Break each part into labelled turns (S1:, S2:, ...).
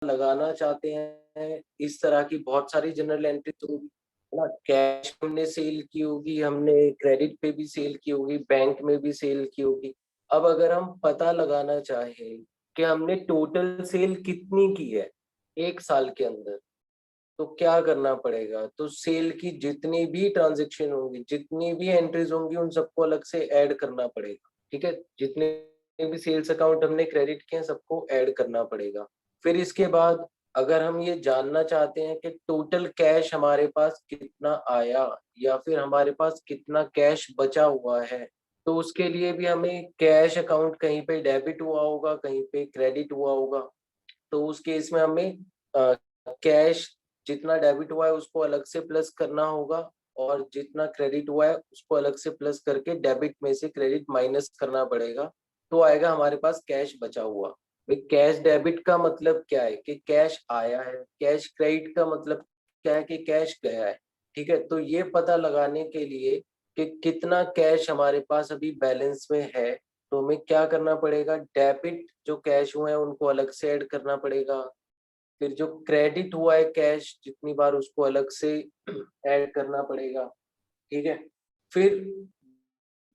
S1: लगाना चाहते हैं, इस तरह की बहुत सारी जनरल एंट्री तो होगी, है ना। कैश हमने सेल की होगी, हमने क्रेडिट पे भी सेल की होगी, बैंक में भी सेल की होगी। अब अगर हम पता लगाना चाहें कि हमने टोटल सेल कितनी की है 1 साल के अंदर, तो क्या करना पड़ेगा? तो सेल की जितनी भी ट्रांजेक्शन होंगी, जितनी भी एंट्रीज होंगी, उन सबको अलग से ऐड करना पड़ेगा। ठीक है, जितने भी सेल्स अकाउंट हमने क्रेडिट किए हैं सबको ऐड करना पड़ेगा। फिर इसके बाद अगर हम ये जानना चाहते हैं कि टोटल कैश हमारे पास कितना आया या फिर हमारे पास कितना कैश बचा हुआ है, तो उसके लिए भी हमें कैश अकाउंट कहीं पे डेबिट हुआ होगा, कहीं पे क्रेडिट हुआ होगा। तो उस केस में हमें कैश जितना डेबिट हुआ है उसको अलग से प्लस करना होगा, और जितना क्रेडिट हुआ है उसको अलग से प्लस करके डेबिट में से क्रेडिट माइनस करना पड़ेगा। तो आएगा हमारे पास कैश बचा हुआ। भाई कैश डेबिट का मतलब क्या है कि कैश आया है, कैश क्रेडिट का मतलब क्या है कि कैश गया है। ठीक है, तो ये पता लगाने के लिए कि कितना कैश हमारे पास अभी बैलेंस में है, तो हमें क्या करना पड़ेगा? डेबिट जो कैश हुए हैं उनको अलग से ऐड करना पड़ेगा, फिर जो क्रेडिट हुआ है कैश जितनी बार उसको अलग से ऐड करना पड़ेगा। ठीक है, फिर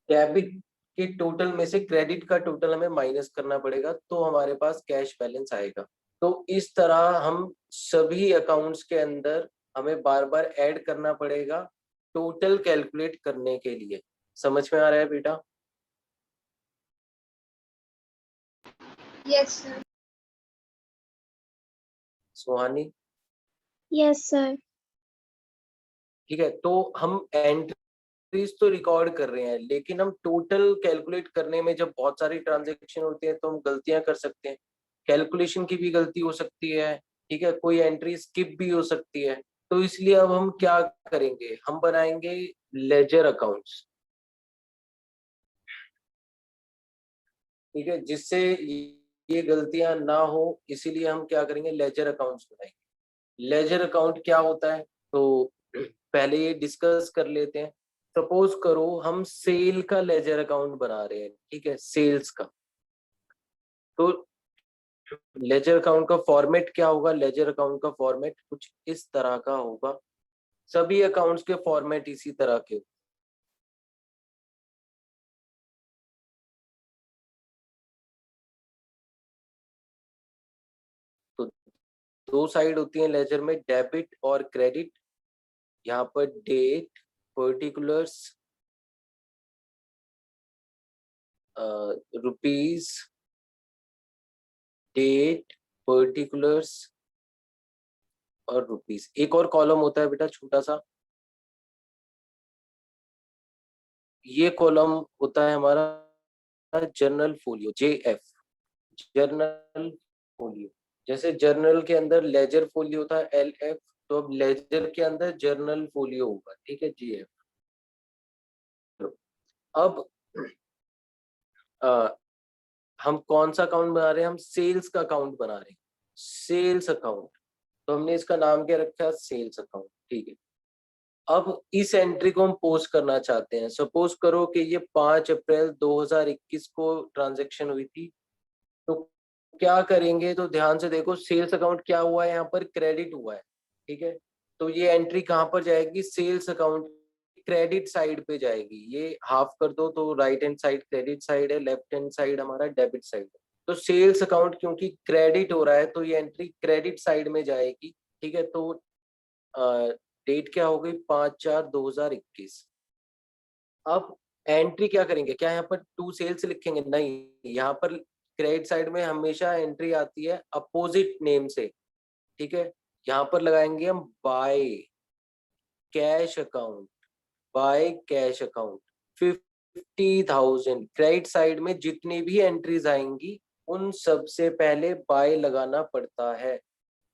S1: डेबिट के टोटल में से क्रेडिट का टोटल हमें माइनस करना पड़ेगा, तो हमारे पास कैश बैलेंस आएगा। तो इस तरह हम सभी अकाउंट्स के अंदर हमें बार बार ऐड करना पड़ेगा टोटल कैलकुलेट करने के लिए। समझ में आ रहा है बेटा?
S2: Yes sir.
S1: Suhani?
S2: Yes sir.
S1: ठीक है, तो हम एंट्रीज तो रिकॉर्ड कर रहे हैं, लेकिन हम टोटल कैलकुलेट करने में जब बहुत सारी ट्रांजेक्शन होती है तो हम गलतियां कर सकते हैं। कैलकुलेशन की भी गलती हो सकती है, ठीक है, कोई एंट्री स्किप भी हो सकती है। तो इसलिए अब हम क्या करेंगे? हम बनाएंगे लेजर अकाउंट्स। ठीक है, जिससे ये गलतियां ना हो, इसीलिए हम क्या करेंगे? लेजर अकाउंट्स बनाएंगे। लेजर अकाउंट क्या होता है, तो पहले ये डिस्कस कर लेते हैं। सपोज करो हम सेल का लेजर अकाउंट बना रहे हैं, ठीक है, सेल्स का। तो लेजर अकाउंट का फॉर्मेट क्या होगा? लेजर अकाउंट का फॉर्मेट कुछ इस तरह का होगा। सभी अकाउंट्स के फॉर्मेट इसी तरह के। तो दो साइड होती है लेजर में, डेबिट और क्रेडिट। यहाँ पर date, particulars, rupees, date, particulars और रुपीज। एक और कॉलम होता है बेटा छोटा सा, ये कॉलम होता है हमारा journal folio, JF, journal folio. जैसे जर्नल के अंदर लेजर फोलियो था, LF, तो अब लेजर के अंदर जर्नल फोलियो होगा, ठीक है, JF। अब आ, हम कौन सा अकाउंट बना रहे हैं? हम सेल्स का अकाउंट बना रहे हैं, सेल्स अकाउंट। तो हमने इसका नाम क्या रखा? Sales account. ठीक है, अब इस एंट्री को हम पोस्ट करना चाहते हैं। सपोज करो कि ये 5 अप्रैल 2021 को ट्रांजेक्शन हुई थी। तो क्या करेंगे? तो ध्यान से देखो, सेल्स अकाउंट क्या हुआ है? यहाँ पर क्रेडिट हुआ है, ठीक है। तो ये एंट्री कहाँ पर जाएगी? सेल्स अकाउंट क्रेडिट साइड पे जाएगी। ये हाफ कर दो तो right hand side credit side है, लेफ्ट हैंड साइड हमारा डेबिट साइड है। तो सेल्स अकाउंट क्योंकि क्रेडिट हो रहा है तो ये एंट्री क्रेडिट साइड में जाएगी। ठीक है, तो डेट क्या हो गई? 5/4/2021। अब एंट्री क्या करेंगे? क्या यहाँ पर टू सेल्स लिखेंगे? नहीं, यहाँ पर क्रेडिट साइड में हमेशा एंट्री आती है अपोजिट नेम से। ठीक है, यहाँ पर लगाएंगे हम by cash account, by cash account 50,000। Credit side में जितनी भी एंट्रीज आएंगी उन सबसे पहले बाय लगाना पड़ता है,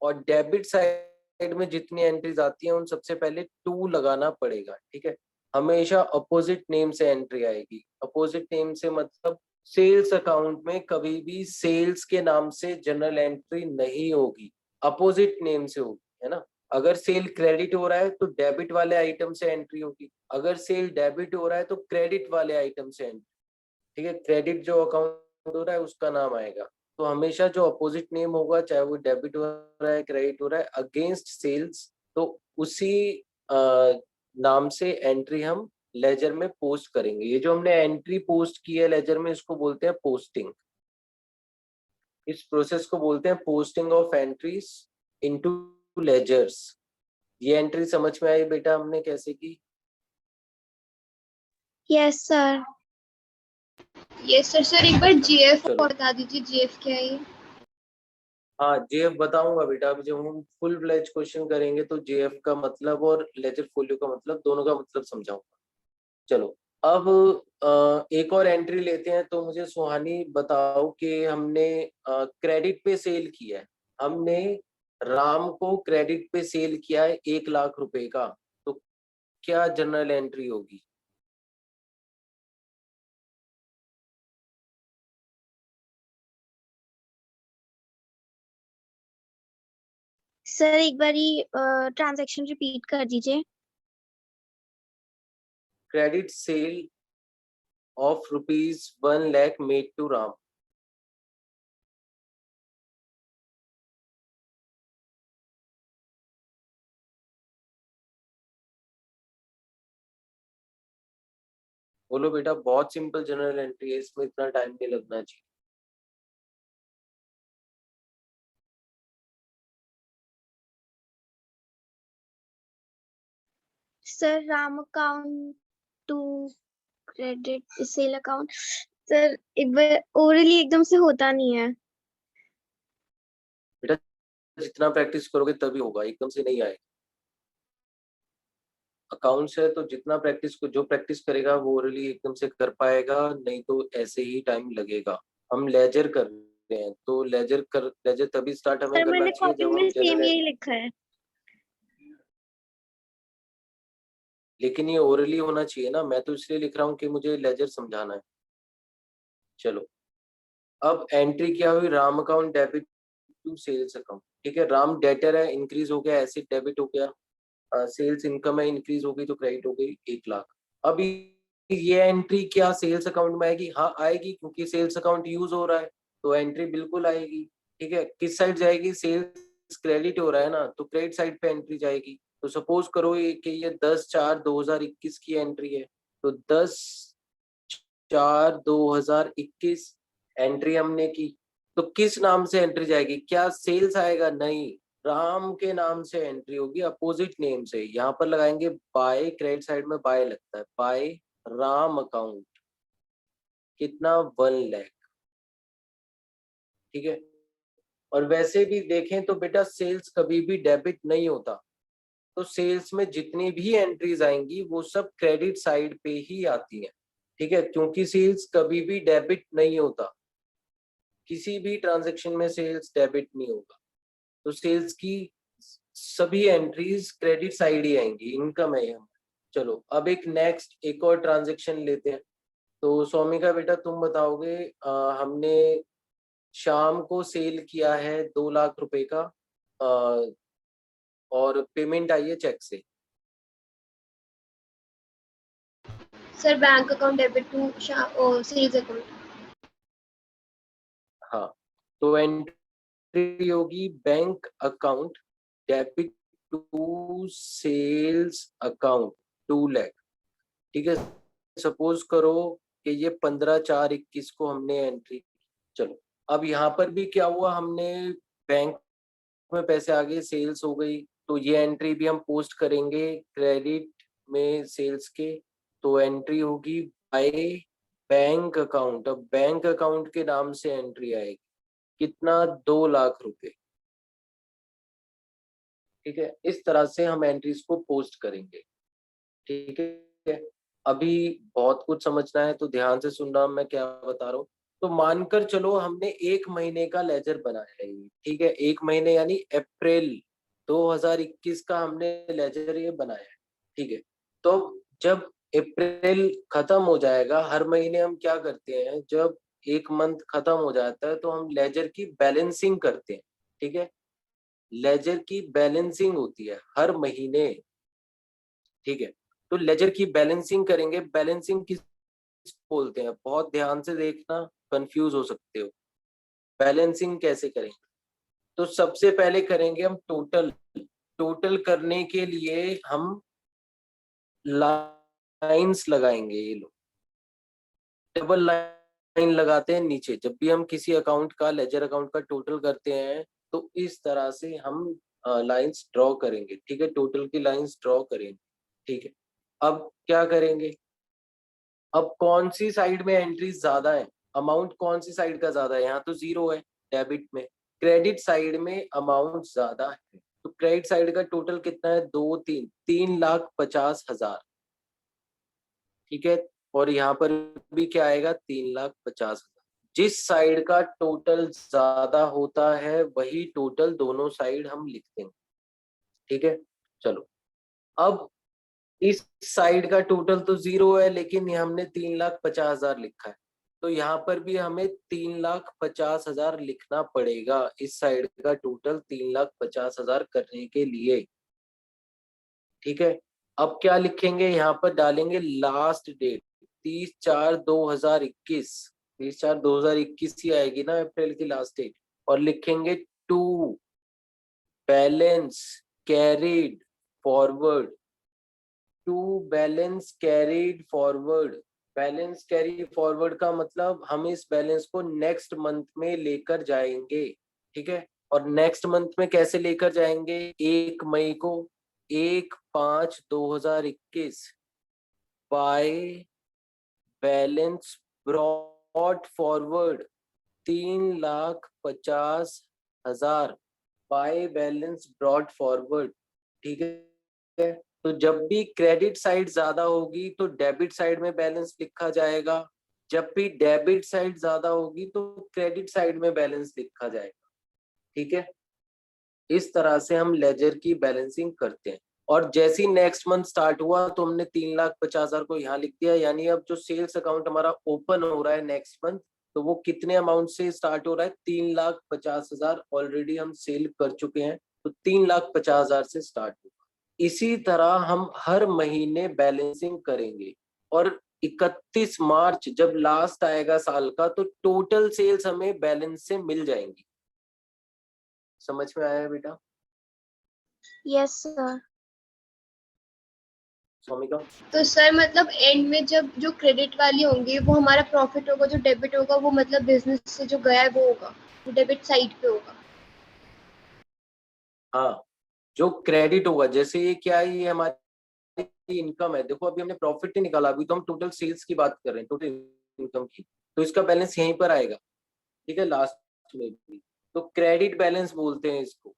S1: और डेबिट साइड में जितनी एंट्रीज आती हैं उन सबसे पहले टू लगाना पड़ेगा। ठीक है, हमेशा अपोजिट नेम से एंट्री आएगी। अपोजिट नेम से मतलब सेल्स अकाउंट में कभी भी सेल्स के नाम से जनरल एंट्री नहीं होगी, अपोजिट नेम से होगी, है ना। अगर सेल क्रेडिट हो रहा है तो डेबिट वाले आइटम से एंट्री होगी, अगर सेल डेबिट हो रहा है तो क्रेडिट वाले आइटम से एंट्री। ठीक है, क्रेडिट जो अकाउंट हो रहा है उसका नाम आएगा। तो हमेशा जो अपोजिट नेम होगा, चाहे वो डेबिट हो रहा है क्रेडिट हो रहा है, अगेंस्ट सेल्स, तो उसी नाम से एंट्री हम लेजर में पोस्ट करेंगे। ये जो हमने एंट्री पोस्ट की है लेजर में, इसको बोलते हैं पोस्टिंग। इस प्रोसेस को बोलते हैं posting of entries into ledgers. ये एंट्री समझ में आई बेटा हमने कैसे की?
S2: Yes, sir.
S3: Yes sir. Sir एक बार जीएफ
S1: चलो।
S3: बता दीजिए, जीएफ क्या है ये?
S1: हाँ, जेएफ बताऊंगा बेटा। अभी जब हम फुल फ्लेज क्वेश्चन करेंगे तो जेएफ का मतलब और लेजर फोलियो का मतलब, दोनों का मतलब समझाऊंगा। चलो, अब एक और एंट्री लेते हैं। तो मुझे सुहानी बताओ कि हमने क्रेडिट पे सेल किया है, हमने राम को क्रेडिट पे सेल किया है 1 लाख रुपए का, तो क्या जनरल एंट्री होगी?
S2: सर एक बारी ट्रांजैक्शन रिपीट कर दीजिए।
S1: Credit sale of ₹1 lakh made to Ram. बोलो बेटा, बहुत सिंपल जनरल एंट्री है, इसमें इतना टाइम नहीं लगना चाहिए।
S2: Sir Ram account to credit sale account. Sir एक बार ओरली एकदम से होता नहीं है।
S1: बेटा जितना प्रैक्टिस करोगे तभी होगा, एकदम से नहीं आएगा। अकाउंट्स है तो जितना प्रैक्टिस को, जो प्रैक्टिस करेगा वो ओरली एकदम से कर पाएगा, नहीं तो ऐसे ही टाइम लगेगा। हम लेजर कर रहे हैं तो लेजर तभी स्टार्ट हमें
S2: सर
S1: करना
S2: मैंने
S1: चाहिए
S2: कॉपी
S1: जब
S2: में
S1: हम
S2: सेम
S1: जनरल।
S2: यही लिखा है।
S1: लेकिन ये ओरली होना चाहिए ना, मैं तो इसलिए लिख रहा हूँ कि मुझे लेजर समझाना है। चलो, अब एंट्री क्या हुई? Ram account debit to sales account. ठीक है, राम डेटर है, इंक्रीज हो गया, एसिड डेबिट हो गया, सेल्स इनकम है, इंक्रीज हो गई तो क्रेडिट हो गई 1 लाख। अब ये एंट्री क्या सेल्स अकाउंट में आएगी? हाँ आएगी, क्योंकि सेल्स अकाउंट यूज हो रहा है तो एंट्री बिल्कुल आएगी। ठीक है, किस साइड जाएगी? सेल्स क्रेडिट हो रहा है ना, तो क्रेडिट साइड पे एंट्री जाएगी। तो सपोज करो कि ये 10/4/2021 की एंट्री है, तो 10/4/2021 एंट्री हमने की। तो किस नाम से एंट्री जाएगी? क्या सेल्स आएगा? नहीं, राम के नाम से एंट्री होगी, अपोजिट नेम से। यहाँ पर लगाएंगे बाय, क्रेडिट साइड में बाय लगता है, बाय राम अकाउंट। कितना? 1 लाख। ठीक है, और वैसे भी देखें तो बेटा सेल्स कभी भी डेबिट नहीं होता, तो सेल्स में जितनी भी एंट्रीज आएंगी वो सब क्रेडिट साइड पे ही आती हैं। ठीक है, क्योंकि सेल्स कभी भी डेबिट नहीं होता, किसी भी ट्रांजेक्शन में सेल्स डेबिट नहीं होगा, तो सेल्स की सभी एंट्रीज क्रेडिट साइड ही आएंगी, इनकम है हम। चलो, अब एक और ट्रांजेक्शन लेते हैं। तो सौमिका बेटा तुम बताओगे, हमने शाम को सेल किया है 2 लाख रुपए का, अ, और पेमेंट आई है चेक से।
S3: Sir bank account debit to sales account.
S1: हाँ, तो एंट्री होगी bank account debit to sales account 2 lakh. ठीक है, सपोज करो कि ये 15/4/21 को हमने एंट्री। चलो, अब यहाँ पर भी क्या हुआ, हमने बैंक में पैसे आ गए, सेल्स हो गई, तो ये एंट्री भी हम पोस्ट करेंगे क्रेडिट में सेल्स के। तो एंट्री होगी बाय बैंक अकाउंट। अब बैंक अकाउंट के नाम से एंट्री आएगी, कितना? 2 लाख रुपए। ठीक है, इस तरह से हम एंट्रीज को पोस्ट करेंगे। ठीक है, अभी बहुत कुछ समझना है तो ध्यान से सुनना मैं क्या बता रहा हूँ। तो मानकर चलो हमने 1 महीने का लेजर बनाया है ये। ठीक है, 1 महीने यानी अप्रैल 2021 का हमने लेजर ये बनाया है। ठीक है, तो जब अप्रैल खत्म हो जाएगा, हर महीने हम क्या करते हैं, जब एक मंथ खत्म हो जाता है तो हम लेजर की बैलेंसिंग करते हैं। ठीक है, लेजर की बैलेंसिंग होती है हर महीने। ठीक है, तो लेजर की बैलेंसिंग करेंगे। बैलेंसिंग किस बोलते हैं? बहुत ध्यान से देखना, कंफ्यूज हो सकते हो। बैलेंसिंग कैसे करेंगे? तो सबसे पहले करेंगे हम टोटल करने के लिए हम लाइंस लगाएंगे। ये लो, डबल लाइन लगाते हैं नीचे। जब भी हम किसी अकाउंट का, लेजर अकाउंट का टोटल करते हैं तो इस तरह से हम लाइंस ड्रॉ करेंगे। ठीक है, टोटल की लाइंस ड्रॉ करेंगे। ठीक है, अब क्या करेंगे? अब कौन सी साइड में एंट्रीज ज्यादा है, अमाउंट कौन सी साइड का ज्यादा है? यहाँ तो 0 है डेबिट में, क्रेडिट साइड में अमाउंट ज्यादा है। तो क्रेडिट साइड का टोटल कितना है? 3,50,000। ठीक है, और यहाँ पर भी क्या आएगा? 3,50,000। जिस साइड का टोटल ज्यादा होता है वही टोटल दोनों साइड हम लिख देंगे। ठीक है, चलो। अब इस साइड का टोटल तो 0 है, लेकिन हमने 3,50,000 लिखा है, तो यहाँ पर भी हमें 3,50,000 लिखना पड़ेगा इस साइड का टोटल 3,50,000 करने के लिए। ठीक है, अब क्या लिखेंगे? यहाँ पर डालेंगे लास्ट डेट 30/4/2021। 30/4/2021 ही आएगी ना अप्रैल की लास्ट डेट। और लिखेंगे to balance carried forward. To balance carried forward. Balance carry forward का मतलब हम इस बैलेंस को नेक्स्ट मंथ में लेकर जाएंगे। ठीक है, और नेक्स्ट मंथ में कैसे लेकर जाएंगे? 1 मई को, 1/5/2021 by balance brought forward 3,50,000 by balance brought forward. ठीक है, तो जब भी क्रेडिट साइड ज्यादा होगी तो डेबिट साइड में बैलेंस लिखा जाएगा, जब भी डेबिट साइड ज्यादा होगी तो क्रेडिट साइड में बैलेंस लिखा जाएगा। ठीक है, इस तरह से हम लेजर की बैलेंसिंग करते हैं। और जैसे ही नेक्स्ट मंथ स्टार्ट हुआ तो हमने 3,50,000 को यहाँ लिख दिया, यानी अब जो सेल्स अकाउंट हमारा ओपन हो रहा है नेक्स्ट मंथ, तो वो कितने अमाउंट से स्टार्ट हो रहा है? 3,50,000 ऑलरेडी हम सेल कर चुके हैं, तो 3,50,000 से स्टार्ट होगा। इसी तरह हम हर महीने बैलेंसिंग करेंगे, और 31 मार्च जब लास्ट आएगा साल का तो टोटल सेल्स हमें बैलेंस से मिल जाएंगी। समझ में आया बेटा?
S2: Yes sir.
S1: स्वामिका?
S3: तो सर मतलब एंड में जब जो क्रेडिट वाली होंगी वो हमारा प्रॉफिट होगा, जो डेबिट होगा वो मतलब बिजनेस से जो गया है वो होगा, वो डेबिट साइड पे होगा।
S1: हाँ, जो क्रेडिट होगा, जैसे ये क्या है, ये हमारी इनकम है। देखो अभी हमने प्रॉफिट नहीं निकाला, अभी तो हम टोटल सेल्स की बात कर रहे हैं, टोटल इनकम की, तो इसका बैलेंस यहीं पर आएगा। ठीक है, लास्ट में भी तो क्रेडिट बैलेंस बोलते हैं इसको।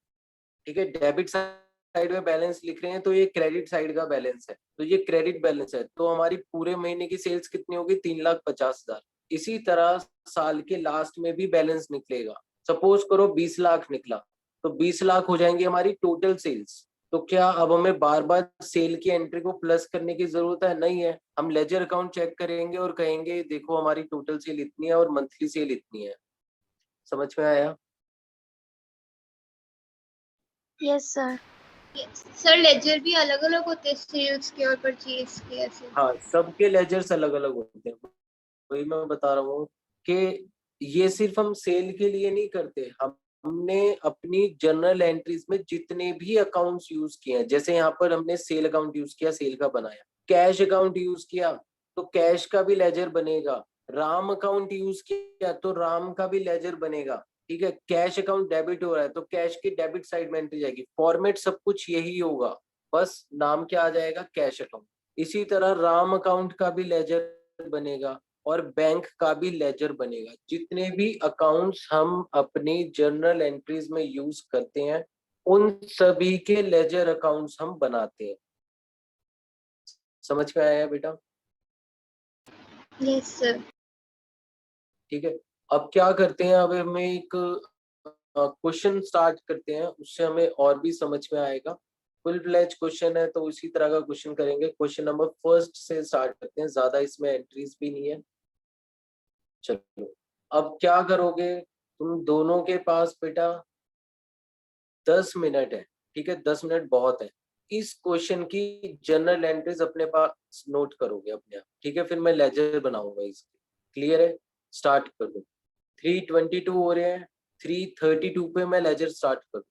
S1: ठीक है, डेबिट साइड में बैलेंस लिख रहे हैं तो ये क्रेडिट साइड का बैलेंस है, तो ये क्रेडिट बैलेंस है। तो हमारी पूरे महीने की सेल्स कितनी होगी? 3,50,000। इसी तरह साल के लास्ट में भी बैलेंस निकलेगा। सपोज करो 20 लाख निकला, तो 20 लाख हो जाएंगे हमारी टोटल सेल्स। तो क्या अब हमें बार बार सेल की एंट्री को प्लस करने की जरूरत है? नहीं है। हम लेजर अकाउंट चेक करेंगे और कहेंगे देखो हमारी टोटल सेल इतनी है और मंथली सेल इतनी है। समझ में आया?
S2: Yes sir.
S3: सर लेजर भी अलग अलग होते हैं, सेल्स के और परचेज के ऐसे?
S1: हाँ, सबके लेजर्स अलग अलग होते हैं। वही मैं बता रहा हूँ कि ये सिर्फ हम सेल के लिए नहीं करते, हमने अपनी जर्नल एंट्रीज में जितने भी अकाउंट्स यूज किए हैं, जैसे यहाँ पर हमने सेल अकाउंट यूज किया, सेल का बनाया, कैश अकाउंट यूज किया तो कैश का भी लेजर बनेगा, राम अकाउंट यूज किया तो राम का भी लेजर बनेगा। ठीक है, कैश अकाउंट डेबिट हो रहा है तो कैश की डेबिट साइड में एंट्री जाएगी। फॉर्मेट सब कुछ यही होगा, बस नाम क्या आ जाएगा? Cash account. इसी तरह राम अकाउंट का भी लेजर बनेगा और बैंक का भी लेजर बनेगा। जितने भी अकाउंट्स हम अपनी जर्नल एंट्रीज में यूज करते हैं उन सभी के लेजर अकाउंट्स हम बनाते हैं। समझ में आया बेटा?
S3: Yes sir.
S1: ठीक है, अब क्या करते हैं, अब हमें एक क्वेश्चन स्टार्ट करते हैं, उससे हमें और भी समझ में आएगा। फुल फ्लैज क्वेश्चन है तो उसी तरह का क्वेश्चन करेंगे। क्वेश्चन नंबर फर्स्ट से स्टार्ट करते हैं, ज्यादा इसमें एंट्रीज भी नहीं है। चलो, अब क्या करोगे? तुम दोनों के पास बेटा 10 मिनट है। ठीक है, 10 मिनट बहुत है। इस क्वेश्चन की जनरल एंट्रीज अपने पास नोट करोगे अपने आप। ठीक है, फिर मैं लेजर बनाऊंगा इसके। क्लियर है? स्टार्ट कर दो। 322 हो रहे हैं, 332 पे मैं लेजर स्टार्ट करूँ।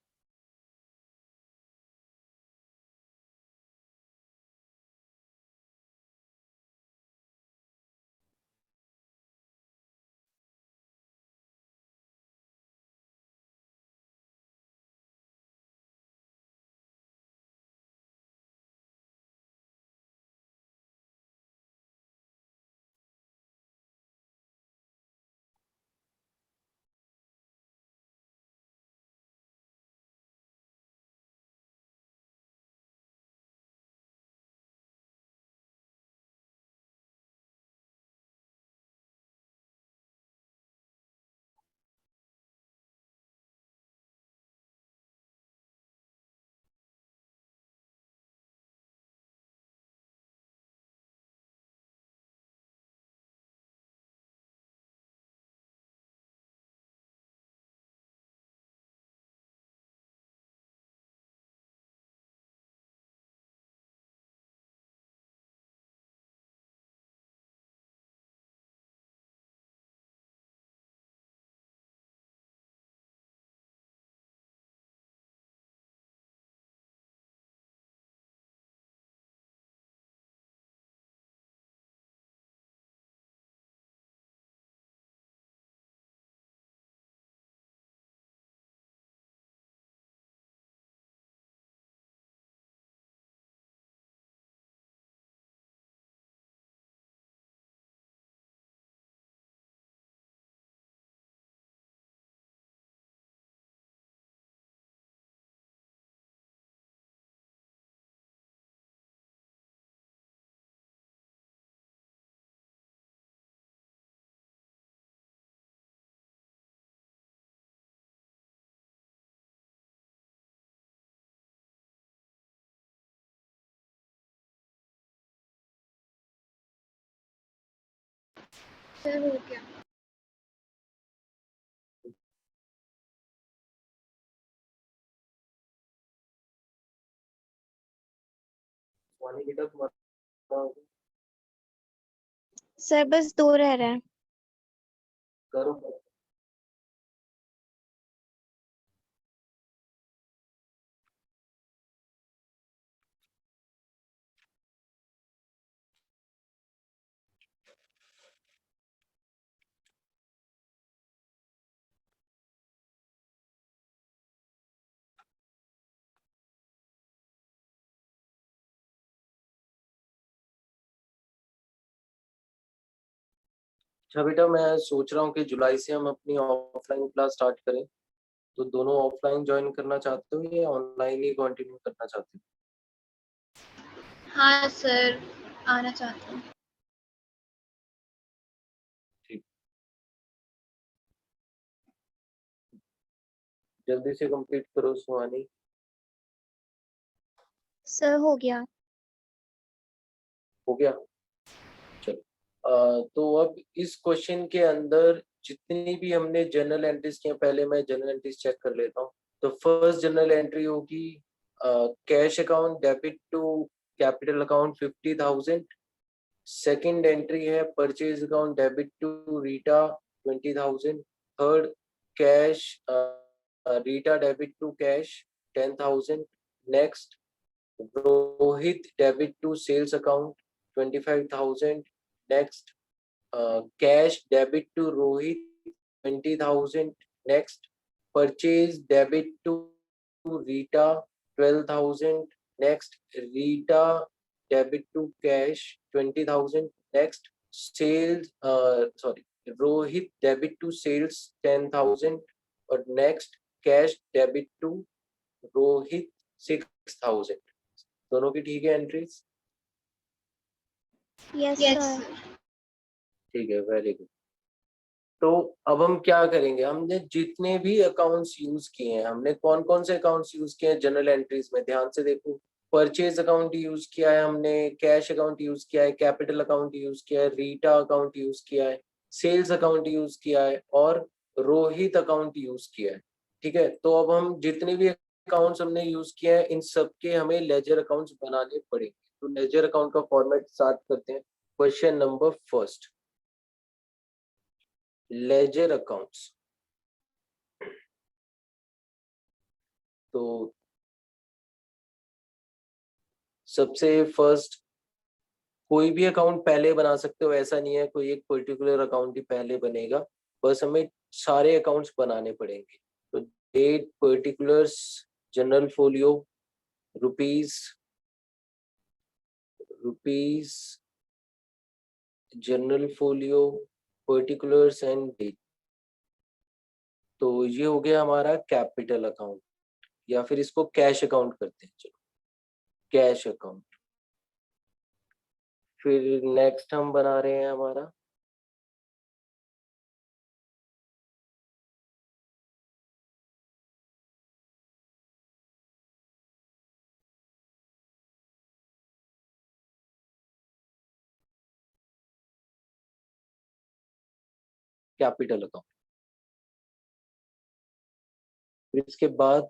S3: सर हो गया।
S1: वानी बेटा तुम्हारा
S2: सर बस 2 रह रहा है।
S1: करो। अच्छा बेटा, मैं सोच रहा हूँ कि जुलाई से हम अपनी ऑफलाइन क्लास स्टार्ट करें, तो दोनों ऑफलाइन ज्वाइन करना चाहते हो या ऑनलाइन ही कंटिन्यू करना चाहते हो?
S3: हाँ सर, आना चाहती हूँ।
S1: ठीक, जल्दी से कंप्लीट करो सुहानी।
S2: सर हो गया।
S1: हो गया, चलो। तो अब इस क्वेश्चन के अंदर जितनी भी हमने जनरल एंट्रीज की हैं, पहले मैं जनरल एंट्रीज चेक कर लेता हूँ। तो फर्स्ट जनरल एंट्री होगी cash account debit to capital account 50,000। Second entry है purchase account debit to Rita 20,000। Third cash Rita debit to cash 10,000। Next Rohit debit to sales account 25,000। Next cash debit to Rohit 20,000. Next, purchase debit to Rita 12,000. Next, Rita debit to cash 20,000. Next, sales sorry, Rohit debit to sales 10,000. और next, cash debit to Rohit 6,000. दोनों की ठीक है entries?
S2: Yes
S3: yes
S2: sir.
S3: Sir.
S1: ठीक है, very good. तो अब हम क्या करेंगे, हमने जितने भी अकाउंट्स यूज किए हैं, हमने कौन कौन से अकाउंट्स यूज किए हैं जनरल एंट्रीज में, ध्यान से देखो। परचेज अकाउंट यूज किया है हमने, कैश अकाउंट यूज किया है, कैपिटल अकाउंट यूज किया है, रीटा अकाउंट यूज किया है, सेल्स अकाउंट यूज किया है और रोहित अकाउंट यूज किया है। ठीक है, तो अब हम जितने भी अकाउंट्स हमने यूज किए हैं इन सबके हमें लेजर अकाउंट्स बनाने पड़ेंगे। तो लेजर अकाउंट का फॉर्मेट स्टार्ट करते हैं। Question number first, ledger accounts. तो सबसे फर्स्ट, कोई भी अकाउंट पहले बना सकते हो, ऐसा नहीं है कोई एक पर्टिकुलर अकाउंट ही पहले बनेगा, बस हमें सारे अकाउंट्स बनाने पड़ेंगे। तो date, particulars, journal folio, rupees, journal folio, particulars and date. तो ये हो गया हमारा कैपिटल अकाउंट, या फिर इसको कैश अकाउंट करते हैं। चलो कैश अकाउंट। फिर नेक्स्ट हम बना रहे हैं हमारा कैपिटल अकाउंट। फिर इसके बाद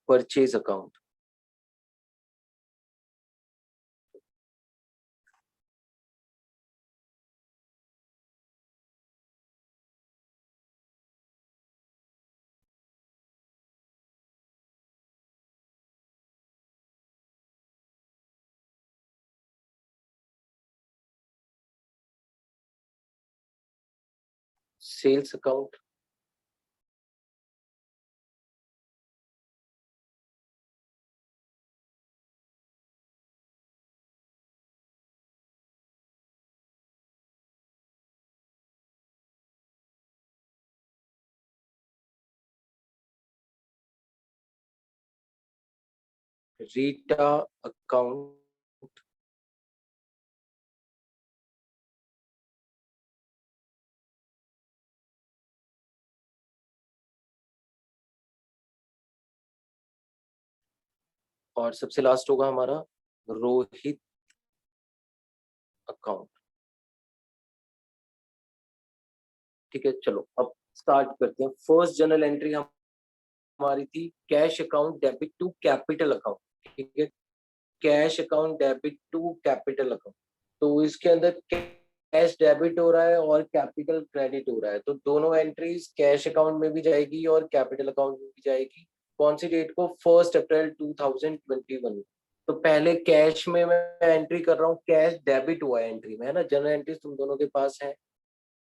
S1: purchase account. Sales account. Rita account. और सबसे लास्ट होगा हमारा रोहित अकाउंट। ठीक है, चलो अब स्टार्ट करते हैं। फर्स्ट जनरल एंट्री हमारी थी cash account debit to capital account. ठीक है, cash account debit to capital account. तो इसके अंदर कैश डेबिट हो रहा है और कैपिटल क्रेडिट हो रहा है, तो दोनों एंट्रीज कैश अकाउंट में भी जाएगी और कैपिटल अकाउंट में भी जाएगी। कौन सी डेट को? 1 अप्रैल 2021। तो पहले कैश में मैं एंट्री कर रहा हूँ, कैश डेबिट हुआ है एंट्री में, है ना। जनरल एंट्रीज तुम दोनों के पास है।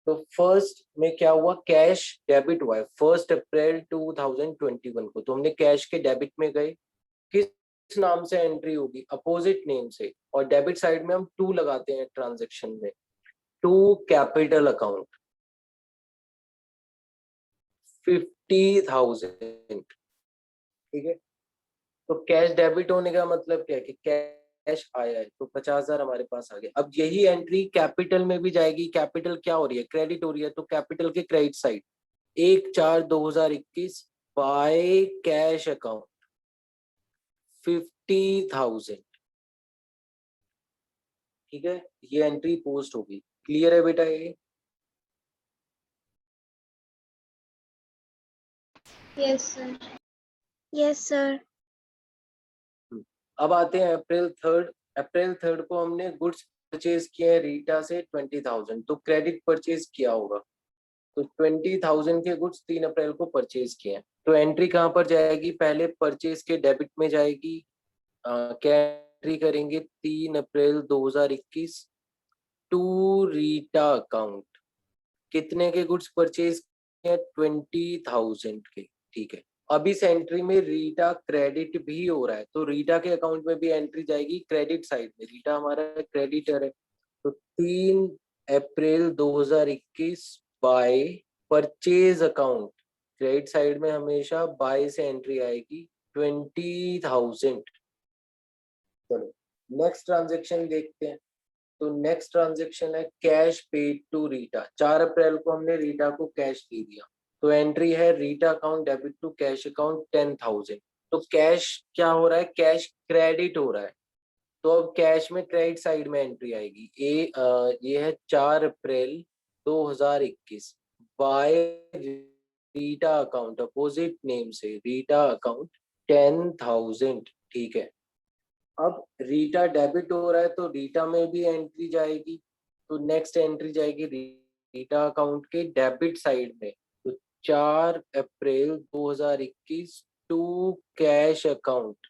S1: तो फर्स्ट में क्या हुआ? कैश डेबिट हुआ है 1 अप्रैल 2021 को, तो हमने कैश के डेबिट में गए। किस नाम से एंट्री होगी? अपोजिट नेम से, और डेबिट साइड में हम टू लगाते हैं ट्रांजेक्शन में, टू कैपिटल अकाउंट 50,000। ठीक है, तो कैश डेबिट होने का मतलब क्या है कि कैश आया है, तो 50,000 हमारे पास आ गया। अब यही एंट्री कैपिटल में भी जाएगी। कैपिटल क्या हो रही है? क्रेडिट हो रही है, तो कैपिटल के credit side 1/4/2021 by cash account 50,000। ठीक है, ये एंट्री पोस्ट होगी। क्लियर है बेटा ये?
S3: Yes sir.
S2: Yes sir.
S1: अब आते हैं अप्रैल 3। अप्रैल 3 को हमने गुड्स परचेज किए हैं रीटा से 20,000, तो क्रेडिट परचेज किया होगा। तो 20,000 के गुड्स 3 अप्रैल को परचेज किए हैं, तो एंट्री कहाँ पर जाएगी? पहले परचेज के डेबिट में जाएगी। क्या एंट्री करेंगे? 3 अप्रैल 2021 टू रीटा अकाउंट। कितने के गुड्स परचेज किए? 20,000 के। ठीक है, अब इस एंट्री में रीटा क्रेडिट भी हो रहा है, तो रीटा के अकाउंट में भी एंट्री जाएगी क्रेडिट साइड में। रीटा हमारा क्रेडिटर है, तो 3 अप्रैल 2021 by purchase account. Credit side में हमेशा बाय से एंट्री आएगी 20,000। चलो नेक्स्ट ट्रांजेक्शन देखते हैं। तो नेक्स्ट ट्रांजेक्शन है कैश पेड टू रीटा। 4 अप्रैल को हमने रीटा को कैश दे दिया, तो एंट्री है Rita account debit to cash account 10,000। तो कैश क्या हो रहा है? कैश क्रेडिट हो रहा है, तो अब कैश में क्रेडिट साइड में एंट्री आएगी। ये है 4 April 2021 by Rita account, opposite name से रीटा अकाउंट 10,000। ठीक है, अब रीटा डेबिट हो रहा है तो रीटा में भी एंट्री जाएगी, तो नेक्स्ट एंट्री जाएगी रीटा अकाउंट के डेबिट साइड में। तो 4 अप्रैल 2021 टू कैश अकाउंट,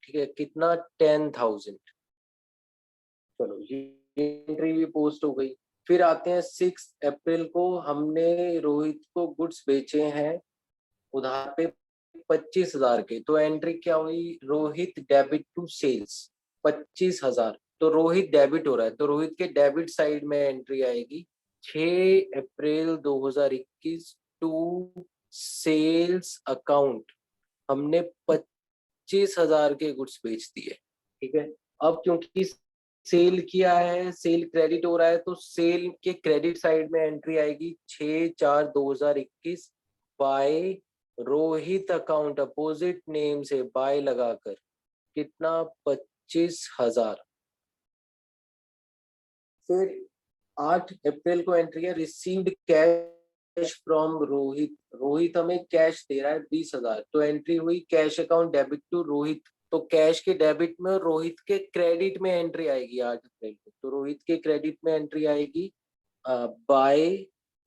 S1: ठीक है, कितना 10,000। चलो ये एंट्री भी पोस्ट हो गई। फिर आते हैं 6 अप्रैल को, हमने रोहित को गुड्स बेचे हैं उधार पे 25,000 के, तो एंट्री क्या हुई, रोहित डेबिट टू सेल्स 25,000। तो रोहित डेबिट हो रहा है, तो रोहित के डेबिट साइड में एंट्री आएगी 6 अप्रैल 2021 टू सेल्स अकाउंट, हमने 25,000 के गुड्स बेच दिए। ठीक है, अब क्योंकि सेल किया है, सेल क्रेडिट हो रहा है, तो सेल के क्रेडिट साइड में एंट्री आएगी 6/4/2021 by Rohit account, opposite name से बाय लगाकर, कितना 25,000। फिर 8 अप्रैल को एंट्री है received cash from Rohit, Rohit हमें कैश दे रहा है 20,000, तो एंट्री हुई cash account debit to Rohit, तो कैश के डेबिट में और रोहित के क्रेडिट में एंट्री आएगी 8 अप्रैल को, तो रोहित के क्रेडिट में एंट्री आएगी by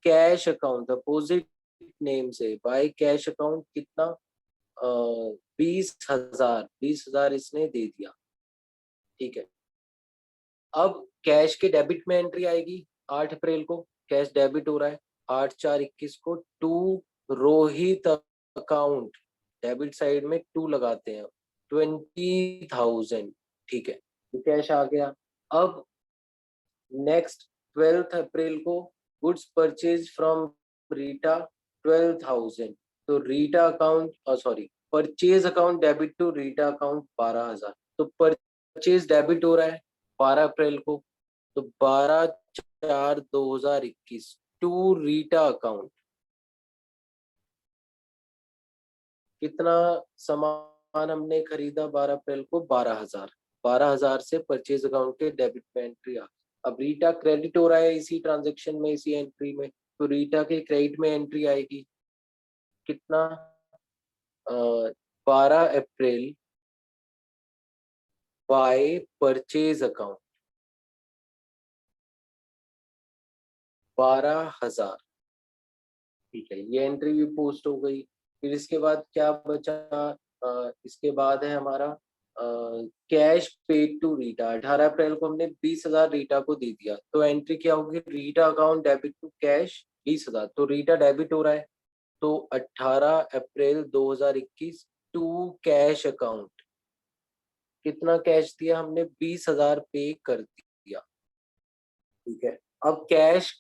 S1: cash account, opposite name से बाय कैश अकाउंट, कितना 20,000 इसने दे दिया। ठीक है, अब कैश के डेबिट में एंट्री आएगी 8 अप्रैल को, कैश डेबिट हो रहा है 8/4/21 को to Rohit account, debit side में 2 लगाते हैं 20,000। ठीक है, तो कैश आ गया। अब नेक्स्ट 12 अप्रैल को गुड्स परचेज फ्रॉम रीटा 12,000, तो Rita account sorry purchase account debit to Rita account 12,000, तो परचेज डेबिट हो रहा है 12 अप्रैल को, तो 12/4/2021 टू रीटा अकाउंट, कितना सामान हमने खरीदा 12 अप्रैल को, 12,000 से परचेज अकाउंट के डेबिट में एंट्री आ। अब रीटा क्रेडिट हो रहा है इसी ट्रांजेक्शन में, इसी एंट्री में, तो रीटा के क्रेडिट में एंट्री आएगी कितना 12 अप्रैल बाय परचेज अकाउंट 12,000। ठीक है, ये एंट्री भी पोस्ट हो गई। फिर इसके बाद क्या बचा, इसके बाद है हमारा कैश पेड टू रीटा, 18 अप्रैल को हमने 20,000 रीटा को दे दिया, तो एंट्री क्या होगी, Rita account debit to cash 20,000, तो रीटा डेबिट हो रहा है, तो 18 अप्रैल 2021 टू कैश अकाउंट, कितना कैश दिया हमने, 20,000 पे कर दिया। ठीक है, अब कैश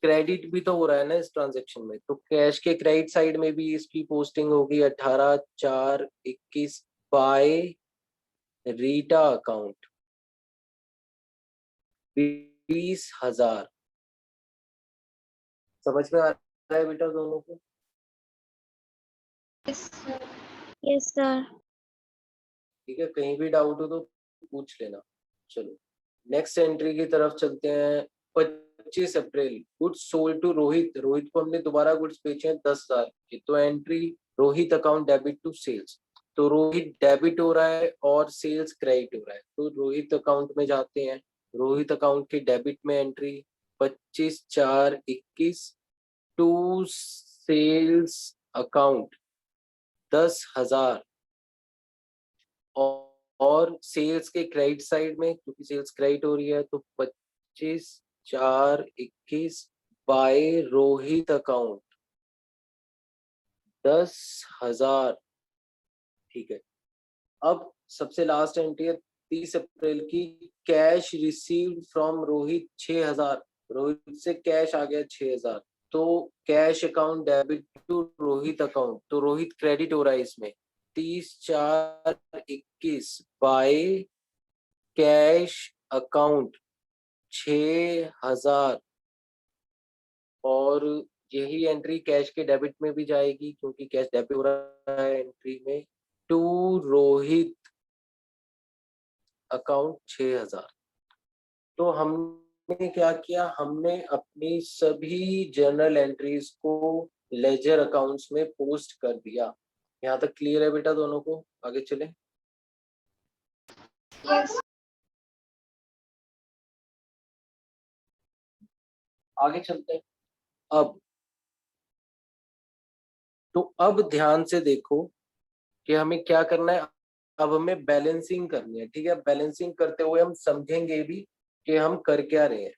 S1: क्रेडिट भी तो हो रहा है ना इस ट्रांजेक्शन में, तो कैश के क्रेडिट साइड में भी इसकी पोस्टिंग होगी 18/4/21 बाय रीटा अकाउंट 20,000। समझ में आ रहा है बेटा दोनों को?
S2: Yes sir.
S1: ठीक है, कहीं भी डाउट हो तो पूछ लेना। चलो नेक्स्ट एंट्री की तरफ चलते हैं। 25 April goods sold to Rohit, Rohit को हमने दोबारा गुड्स बेचे हैं 10,000 के, तो entry Rohit account debit to sales, तो रोहित डेबिट हो रहा है और सेल्स क्रेडिट हो रहा है, तो रोहित अकाउंट में जाते हैं, रोहित अकाउंट के डेबिट में एंट्री 25/4/21 टू सेल्स अकाउंट 10,000, और सेल्स के क्रेडिट साइड में क्योंकि सेल्स क्रेडिट हो रही है, तो 25/4/21 बाय रोहित अकाउंट 10,000। ठीक है, अब सबसे लास्ट एंट्री है 30 अप्रैल की, cash received from Rohit 6,000, Rohit से कैश आ गया 6,000, तो cash account debit to Rohit account, तो रोहित क्रेडिट हो रहा है इसमें 30/4/21 बाय कैश अकाउंट 6,000, और यही एंट्री कैश के डेबिट में भी जाएगी क्योंकि कैश डेबिट हो रहा है एंट्री में टू रोहित अकाउंट 6,000। तो हम हमने क्या किया, हमने अपनी सभी जर्नल एंट्रीज को लेजर अकाउंट्स में पोस्ट कर दिया। यहाँ तक क्लियर है बेटा दोनों को? आगे चले।
S3: यस
S1: आगे चलते हैं। अब तो अब ध्यान से देखो कि हमें क्या करना है। अब हमें बैलेंसिंग करनी है, ठीक है। बैलेंसिंग करते हुए हम समझेंगे भी कि हम कर क्या रहे हैं।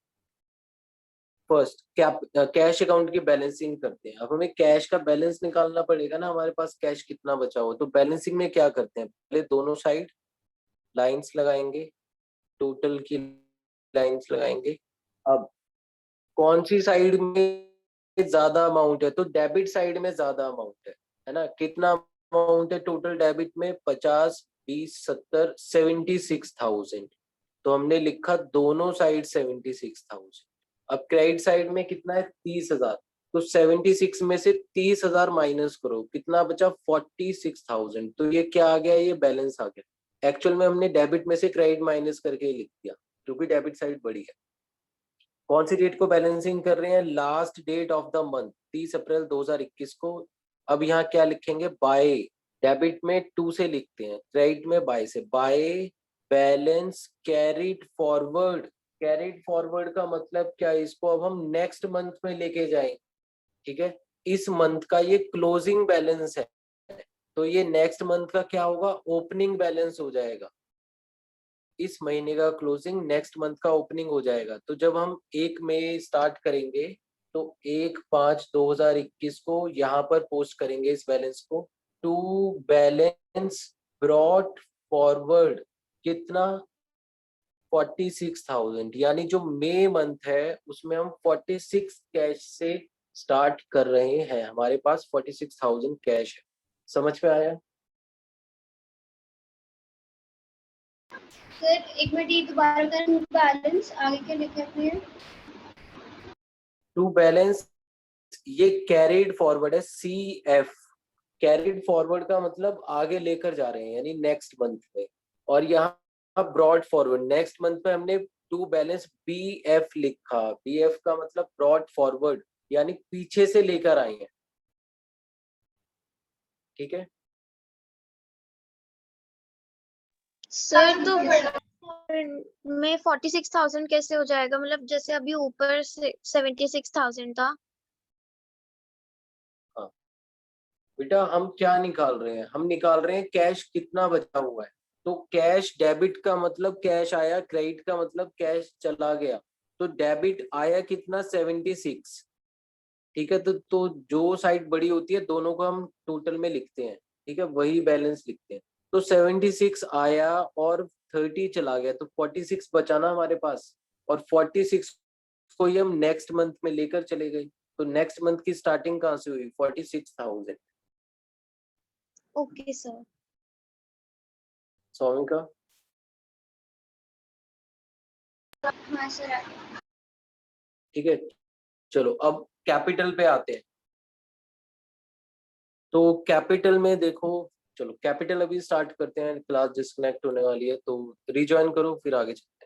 S1: फर्स्ट कैश अकाउंट की बैलेंसिंग करते हैं। अब हमें कैश का बैलेंस निकालना पड़ेगा ना, हमारे पास कैश कितना बचा हो। तो बैलेंसिंग में क्या करते हैं, पहले दोनों साइड लाइंस लगाएंगे, टोटल की लाइंस लगाएंगे। अब कौन सी साइड में ज्यादा अमाउंट है, तो डेबिट साइड में ज्यादा अमाउंट है ना। कितना अमाउंट है टोटल डेबिट में, 50, 20, 70, 76,000। तो हमने लिखा दोनों साइड 76,000। अब क्रेडिट साइड में कितना है, 30,000। तो 76 में से 30,000 माइनस करो, कितना बचा, 46,000। तो ये क्या आ गया, ये बैलेंस आ गया। एक्चुअल में हमने डेबिट में से क्रेडिट माइनस करके लिख दिया, क्योंकि डेबिट साइड बड़ी है। कौन सी डेट को बैलेंसिंग कर रहे हैं, last date of the month 30 April 2021 को। अब यहाँ क्या लिखेंगे, बाय। डेबिट में 2 से लिखते हैं, क्रेडिट में बाय से। By balance carried forward. Carried forward का मतलब क्या है, इसको अब हम नेक्स्ट मंथ में लेके जाएं, ठीक है। इस मंथ का ये क्लोजिंग बैलेंस है, तो ये नेक्स्ट मंथ का क्या होगा, ओपनिंग बैलेंस हो जाएगा। इस महीने का क्लोजिंग नेक्स्ट मंथ का ओपनिंग हो जाएगा। तो जब हम 1 मई स्टार्ट करेंगे तो 1/5/2021 को यहाँ पर पोस्ट करेंगे इस बैलेंस को। टू बैलेंस ब्रॉट फॉरवर्ड कितना, 46,000। यानी जो मई मंथ है उसमें हम 46 कैश से स्टार्ट कर रहे हैं, हमारे पास 46,000 कैश है। समझ में आया?
S3: सर एक मिनट, ये दोबारा करें, बैलेंस आगे क्या लिखा है?
S1: टू बैलेंस ये कैरिड फॉरवर्ड है, CF। कैरिड फॉरवर्ड का मतलब आगे लेकर जा रहे हैं, यानी नेक्स्ट मंथ में। और यहाँ ब्रॉड फॉरवर्ड, नेक्स्ट मंथ में हमने टू बैलेंस BF लिखा। BF का मतलब ब्रॉड फॉरवर्ड, यानी पीछे से लेकर आए हैं, ठीक है।
S2: सर तो में 46,000 कैसे हो जाएगा, मतलब जैसे अभी ऊपर से 76,000 था।
S1: हाँ बेटा, हम क्या निकाल रहे हैं, हम निकाल रहे हैं कैश कितना बचा हुआ है। तो कैश डेबिट का मतलब कैश आया, क्रेडिट का मतलब कैश चला गया। तो डेबिट आया कितना, 76, ठीक है। तो जो साइड बड़ी होती है दोनों को हम टोटल में लिखते हैं, ठीक है, वही बैलेंस लिखते हैं। तो 76 आया और 30 चला गया, तो 46 बचाना हमारे पास। और 46 को ही हम नेक्स्ट मंथ में लेकर चले गए। तो नेक्स्ट मंथ की स्टार्टिंग कहाँ से हुई, 46,000।
S2: Okay sir.
S1: स्वामी का
S3: हाँ सर।
S1: ठीक है। चलो अब कैपिटल पे आते हैं। तो कैपिटल में देखो, चलो कैपिटल अभी स्टार्ट करते हैं, क्लास डिस्कनेक्ट होने वाली है तो रिज्वाइन करो, फिर आगे चलते हैं।